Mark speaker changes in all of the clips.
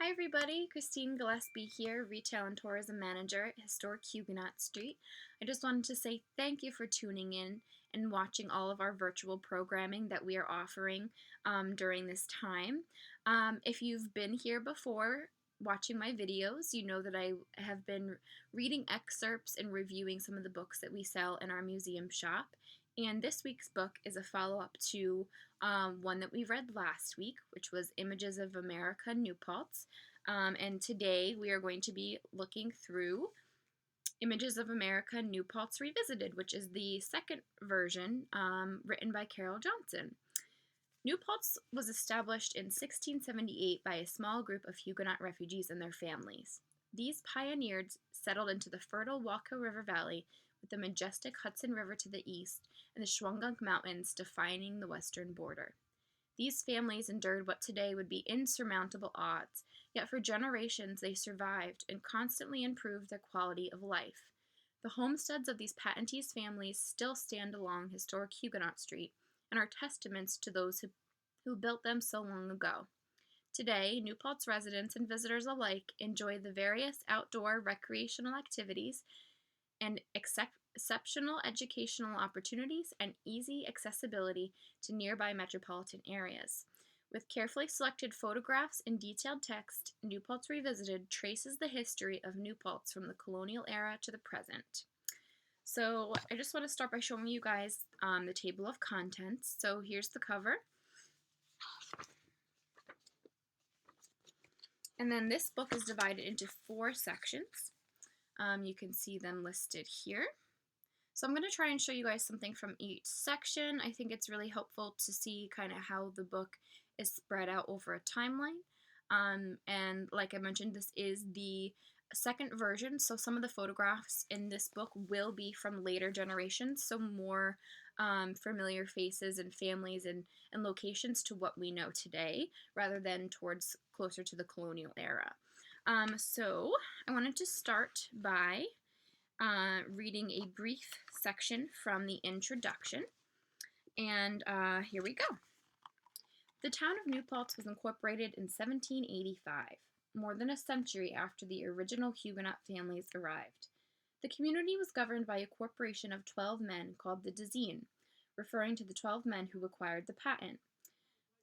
Speaker 1: Hi everybody, Christine Gillespie here, Retail and Tourism Manager at Historic Huguenot Street. I just wanted to say thank you for tuning in and watching all of our virtual programming that we are offering during this time. If you've been here before watching my videos, you know that I have been reading excerpts and reviewing some of the books that we sell in our museum shop. And this week's book is a follow-up to one that we read last week, which was Images of America, New Paltz. And today we are going to be looking through Images of America, New Paltz Revisited, which is the second version written by Carol Johnson. New Paltz was established in 1678 by a small group of Huguenot refugees and their families. These pioneers settled into the fertile Waka River Valley with the majestic Hudson River to the east and the Shawangunk Mountains defining the western border. These families endured what today would be insurmountable odds, yet for generations they survived and constantly improved their quality of life. The homesteads of these patentees' families still stand along historic Huguenot Street and are testaments to those who built them so long ago. Today, New Paltz residents and visitors alike enjoy the various outdoor recreational activities and exceptional educational opportunities and easy accessibility to nearby metropolitan areas. With carefully selected photographs and detailed text, New Paltz Revisited traces the history of New Paltz from the colonial era to the present. So I just want to start by showing you guys the table of contents. So here's the cover. And then this book is divided into 4 sections. You can see them listed here. So I'm going to try and show you guys something from each section. I think it's really helpful to see kind of how the book is spread out over a timeline. And like I mentioned, this is the second version, so some of the photographs in this book will be from later generations, so more familiar faces and families and locations to what we know today, rather than towards closer to the colonial era. So I wanted to start by reading a brief section from the introduction, and here we go. The town of New Paltz was incorporated in 1785, more than a century after the original Huguenot families arrived. The community was governed by a corporation of 12 men called the Dezeen, referring to the 12 men who acquired the patent.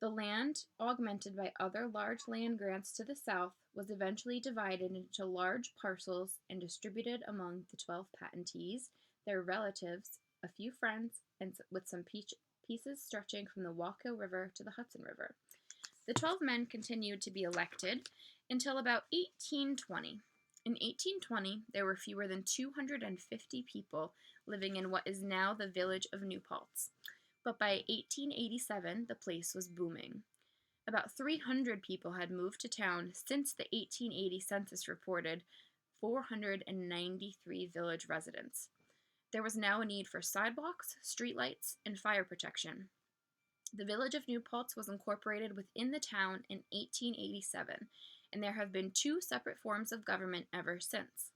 Speaker 1: The land, augmented by other large land grants to the south, was eventually divided into large parcels and distributed among the 12 patentees, their relatives, a few friends, and with some pieces stretching from the Waka River to the Hudson River. The 12 men continued to be elected until about 1820. In 1820, there were fewer than 250 people living in what is now the village of New Paltz. But by 1887, the place was booming. About 300 people had moved to town since the 1880 census reported 493 village residents. There was now a need for sidewalks, streetlights, and fire protection. The village of New Paltz was incorporated within the town in 1887, and there have been 2 separate forms of government ever since.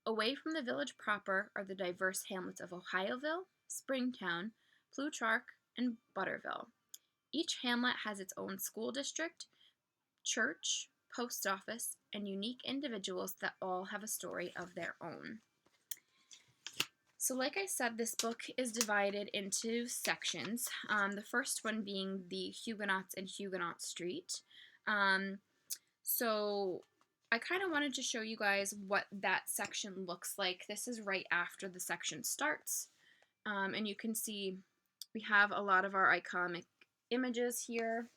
Speaker 1: Away from the village proper are the diverse hamlets of Ohioville, Springtown, Plutarch, and Butterville. Each hamlet has its own school district, church, post office, and unique individuals that all have a story of their own. So like I said, this book is divided into sections, the first one being the Huguenots and Huguenot Street. So I kind of wanted to show you guys what that section looks like. This is right after the section starts, and you can see we have a lot of our iconic images here.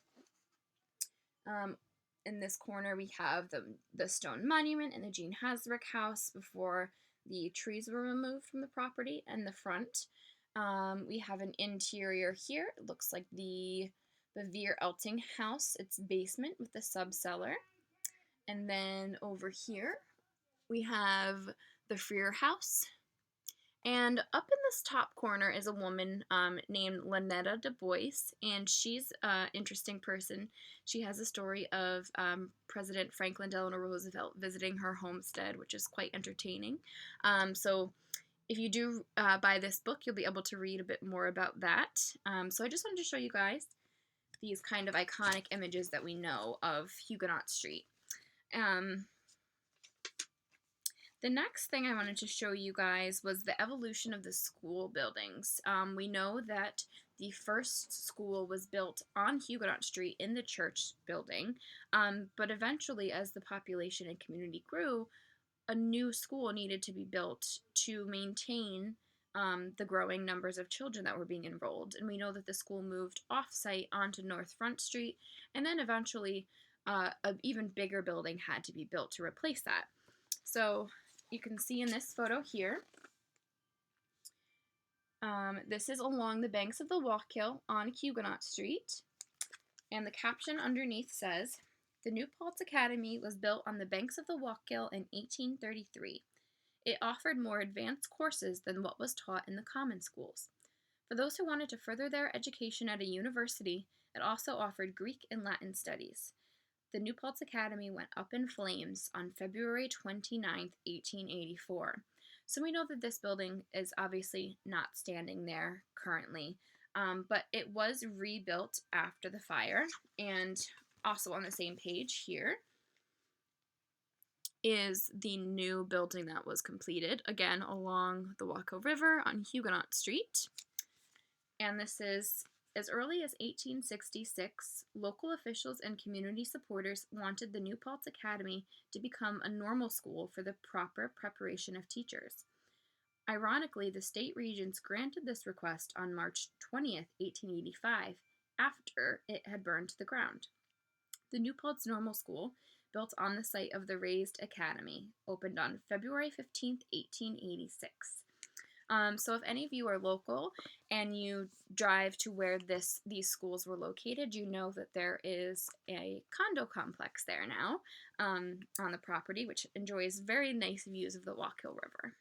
Speaker 1: In this corner, we have the stone monument and the Jean Hasrick house before the trees were removed from the property. And the front, we have an interior here. It looks like the Veer Elting house, its basement with the subcellar. And then over here, we have the Freer house. And up in this top corner is a woman named Lynetta Du Bois, and she's an interesting person. She has a story of President Franklin Delano Roosevelt visiting her homestead, which is quite entertaining. So if you do buy this book, you'll be able to read a bit more about that. So I just wanted to show you guys these kind of iconic images that we know of Huguenot Street. Um, the next thing I wanted to show you guys was the evolution of the school buildings. We know that the first school was built on Huguenot Street in the church building, but eventually, as the population and community grew, a new school needed to be built to maintain the growing numbers of children that were being enrolled. And we know that the school moved off-site onto North Front Street, and then eventually an even bigger building had to be built to replace that. So you can see in this photo here, this is along the banks of the Wallkill on Huguenot Street, and the caption underneath says, "The new Paltz Academy was built on the banks of the Wallkill in 1833. It offered more advanced courses than what was taught in the common schools. For those who wanted to further their education at a university, it also offered Greek and Latin studies. The New Paltz Academy went up in flames on February 29th, 1884. So we know that this building is obviously not standing there currently, but it was rebuilt after the fire. And also on the same page here is the new building that was completed, again along the Waka River on Huguenot Street. And this is as early as 1866, local officials and community supporters wanted the New Paltz Academy to become a normal school for the proper preparation of teachers. Ironically, the state regents granted this request on March 20th, 1885, after it had burned to the ground. The New Paltz Normal School, built on the site of the raised academy, opened on February 15th, 1886. So if any of you are local and you drive to where these schools were located, you know that there is a condo complex there now on the property, which enjoys very nice views of the Wallkill River.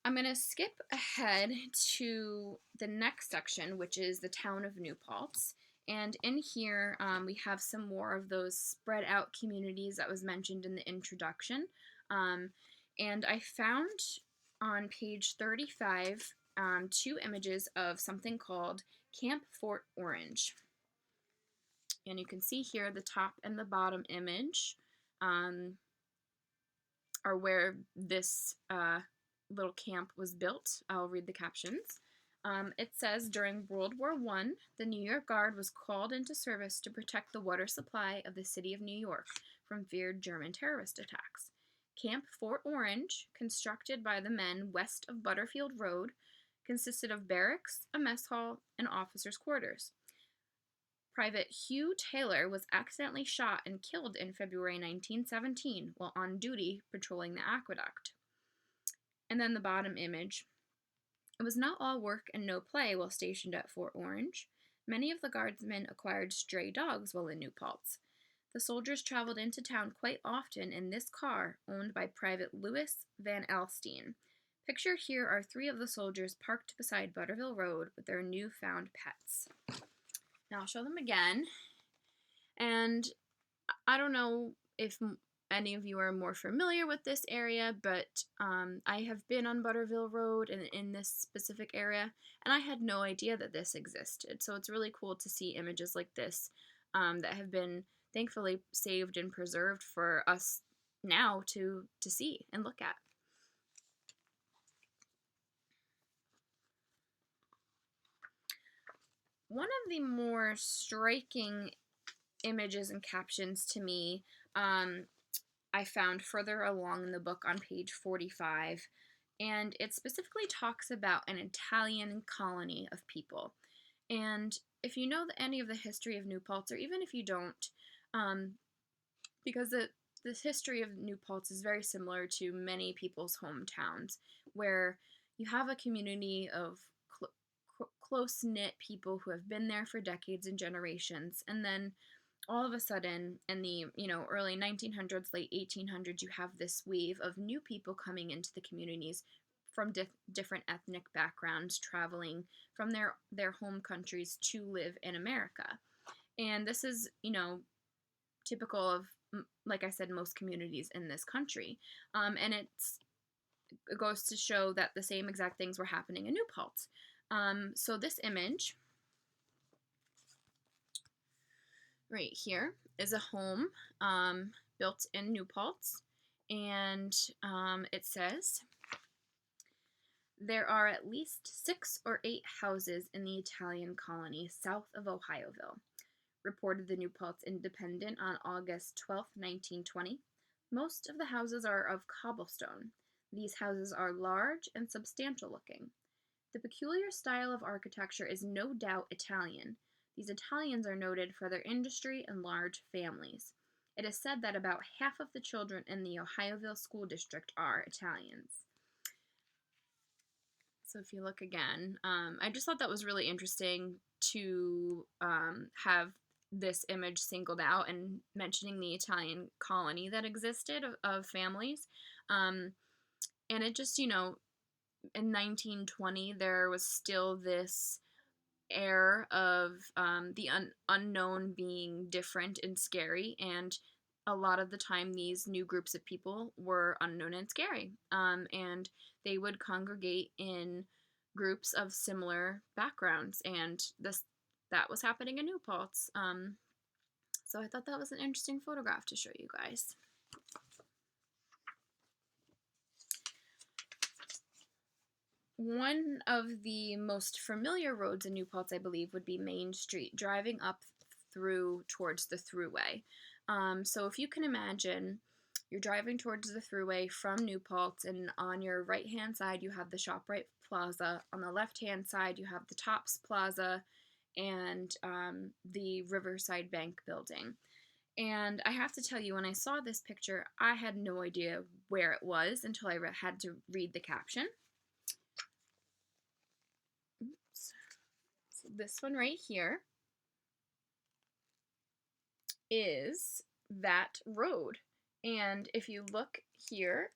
Speaker 1: I'm going to skip ahead to the next section, which is the town of New Paltz. And in here, we have some more of those spread out communities that was mentioned in the introduction. And I found on page 35 two images of something called Camp Fort Orange. And you can see here the top and the bottom image are where this little camp was built. I'll read the captions. It says, during World War I, the New York Guard was called into service to protect the water supply of the city of New York from feared German terrorist attacks. Camp Fort Orange, constructed by the men west of Butterfield Road, consisted of barracks, a mess hall, and officers' quarters. Private Hugh Taylor was accidentally shot and killed in February 1917 while on duty patrolling the aqueduct. And then the bottom image. It was not all work and no play while stationed at Fort Orange. Many of the guardsmen acquired stray dogs while in New Paltz. The soldiers traveled into town quite often in this car, owned by Private Louis Van Alstyne. Pictured here are three of the soldiers parked beside Butterville Road with their newfound pets. Now I'll show them again. And I don't know if any of you are more familiar with this area, but I have been on Butterville Road and in this specific area, and I had no idea that this existed. So it's really cool to see images like this that have been thankfully saved and preserved for us now to see and look at. One of the more striking images and captions to me I found further along in the book on page 45, and it specifically talks about an Italian colony of people. And if you know any of the history of New Paltz, or even if you don't, because the history of New Paltz is very similar to many people's hometowns, where you have a community of close-knit people who have been there for decades and generations, and then all of a sudden, in the early 1900s, late 1800s, you have this wave of new people coming into the communities from different ethnic backgrounds, traveling from their home countries to live in America. And this is, typical of, like I said, most communities in this country. And it goes to show that the same exact things were happening in New Paltz. So this image Right here is a home built in New Paltz, and it says there are at least 6 or 8 houses in the Italian colony south of Ohioville, reported the New Paltz Independent on August 12, 1920. Most of the houses are of cobblestone. These houses are large and substantial looking. The peculiar style of architecture is no doubt Italian. These Italians are noted for their industry and large families. It is said that about half of the children in the Ohioville school district are Italians. So if you look again, I just thought that was really interesting to have this image singled out and mentioning the Italian colony that existed of families. And it just, in 1920, there was still this air of the unknown being different and scary, and a lot of the time these new groups of people were unknown and scary, and they would congregate in groups of similar backgrounds, and that was happening in New Paltz. So I thought that was an interesting photograph to show you guys. One of the most familiar roads in New Paltz, I believe, would be Main Street, driving up through towards the Thruway. So if you can imagine, you're driving towards the Thruway from New Paltz, and on your right-hand side you have the ShopRite Plaza. On the left-hand side you have the Tops Plaza and the Riverside Bank building. And I have to tell you, when I saw this picture, I had no idea where it was until I had to read the caption. So this one right here is that road. And if you look here,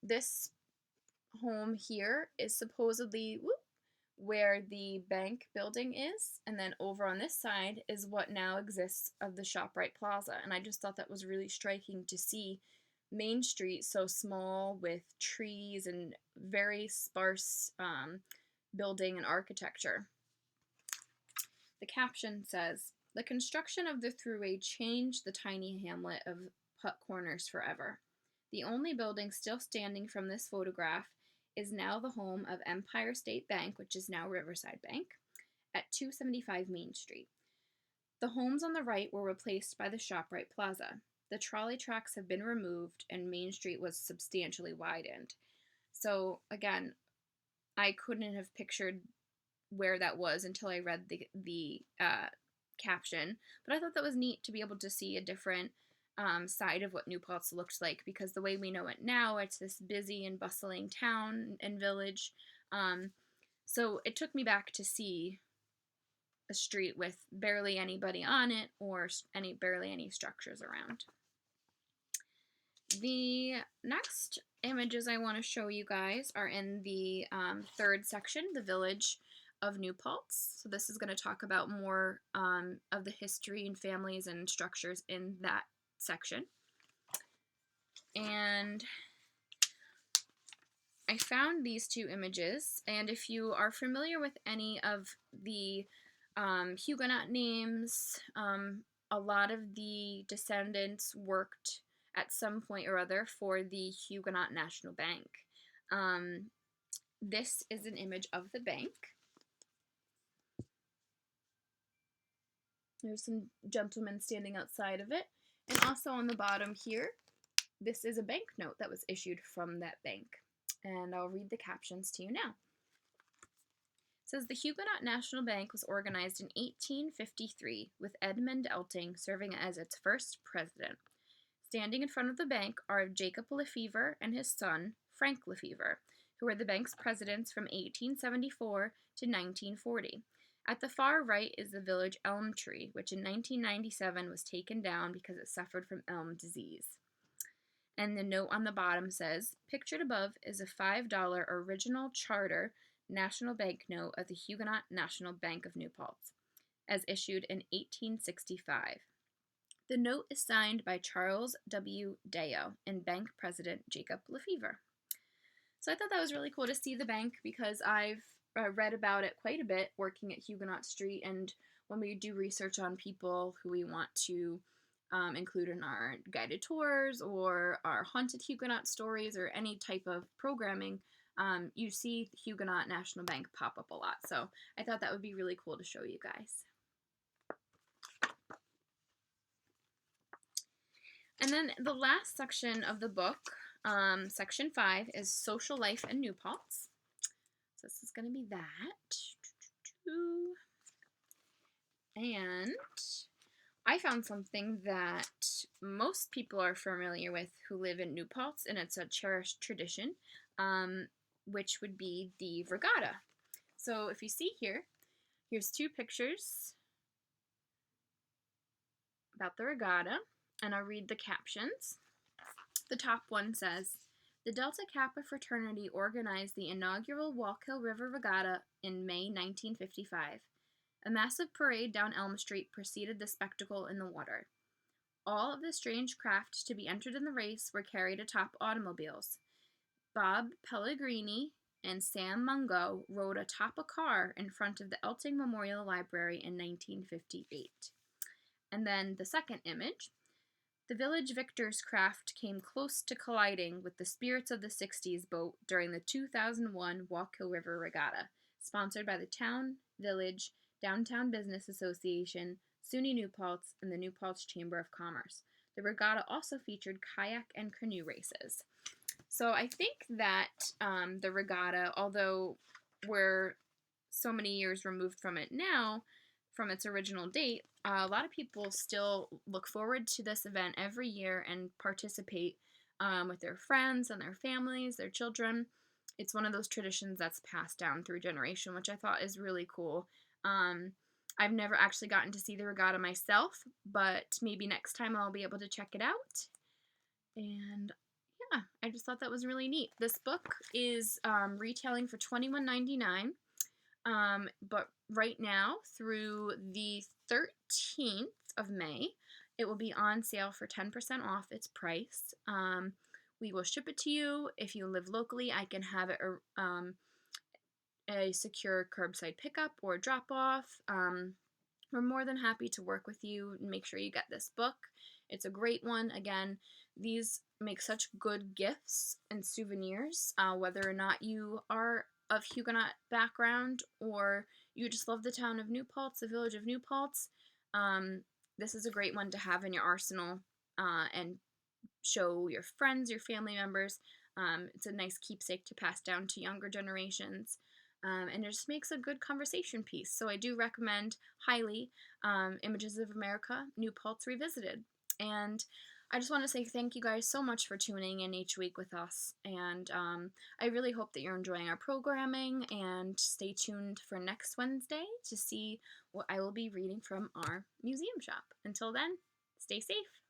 Speaker 1: this home here is supposedly where the bank building is, and then over on this side is what now exists of the ShopRite Plaza. And I just thought that was really striking to see Main Street so small with trees and very sparse building and architecture. The caption says, "The construction of the Thruway changed the tiny hamlet of Putt Corners forever. The only building still standing from this photograph is now the home of Empire State Bank, which is now Riverside Bank, at 275 Main Street. The homes on the right were replaced by the ShopRite Plaza. The trolley tracks have been removed, and Main Street was substantially widened." So again, I couldn't have pictured where that was until I read the caption, but I thought that was neat to be able to see a different side of what New Paltz looked like, because the way we know it now, it's this busy and bustling town and village. So it took me back to see a street with barely anybody on it or barely any structures around. The next images I want to show you guys are in the third section, the village of New Paltz. So this is going to talk about more of the history and families and structures in that section. And I found these 2 images, and if you are familiar with any of the Huguenot names, a lot of the descendants worked at some point or other for the Huguenot National Bank. This is an image of the bank. There's some gentlemen standing outside of it. And also on the bottom here, this is a banknote that was issued from that bank. And I'll read the captions to you now. It says, "The Huguenot National Bank was organized in 1853 with Edmund Elting serving as its first president. Standing in front of the bank are Jacob Lefevre and his son, Frank Lefevre, who were the bank's presidents from 1874 to 1940. At the far right is the village elm tree, which in 1997 was taken down because it suffered from elm disease." And the note on the bottom says, "Pictured above is a $5 original charter national banknote of the Huguenot National Bank of New Paltz, as issued in 1865. The note is signed by Charles W. Deo and bank president Jacob Lefevre." So I thought that was really cool to see the bank, because I've read about it quite a bit working at Huguenot Street, and when we do research on people who we want to include in our guided tours or our haunted Huguenot stories or any type of programming, you see Huguenot National Bank pop up a lot. So I thought that would be really cool to show you guys. And then the last section of the book, section 5, is Social Life in New Paltz. So this is going to be that. And I found something that most people are familiar with who live in New Paltz, and it's a cherished tradition, which would be the Vergata. So if you see here, here's 2 pictures about the Regatta, and I'll read the captions. The top one says, "The Delta Kappa fraternity organized the inaugural Waka River Regatta in May 1955. A massive parade down Elm Street preceded the spectacle in the water. All of the strange craft to be entered in the race were carried atop automobiles. Bob Pellegrini and Sam Mungo rode atop a car in front of the Elting Memorial Library in 1958. And then the second image. The Village Victor's craft came close to colliding with the Spirits of the 60s boat during the 2001 Waka River Regatta, sponsored by the Town, Village, Downtown Business Association, SUNY New Paltz, and the New Paltz Chamber of Commerce. The regatta also featured kayak and canoe races." So I think that the regatta, although we're so many years removed from it now, from its original date, a lot of people still look forward to this event every year and participate with their friends and their families, their children. It's one of those traditions that's passed down through generation, which I thought is really cool. I've never actually gotten to see the regatta myself, but maybe next time I'll be able to check it out. And yeah, I just thought that was really neat. This book is retailing for $21.99. But right now, through the 13th of May, it will be on sale for 10% off its price. We will ship it to you. If you live locally, I can have it a secure curbside pickup or drop off. We're more than happy to work with you and make sure you get this book. It's a great one. Again, these make such good gifts and souvenirs, whether or not you are of Huguenot background or you just love the town of New Paltz, the village of New Paltz. This is a great one to have in your arsenal and show your friends, your family members. It's a nice keepsake to pass down to younger generations. And it just makes a good conversation piece. So I do recommend highly Images of America, New Paltz Revisited. And I just want to say thank you guys so much for tuning in each week with us. And I really hope that you're enjoying our programming, and stay tuned for next Wednesday to see what I will be reading from our museum shop. Until then, stay safe.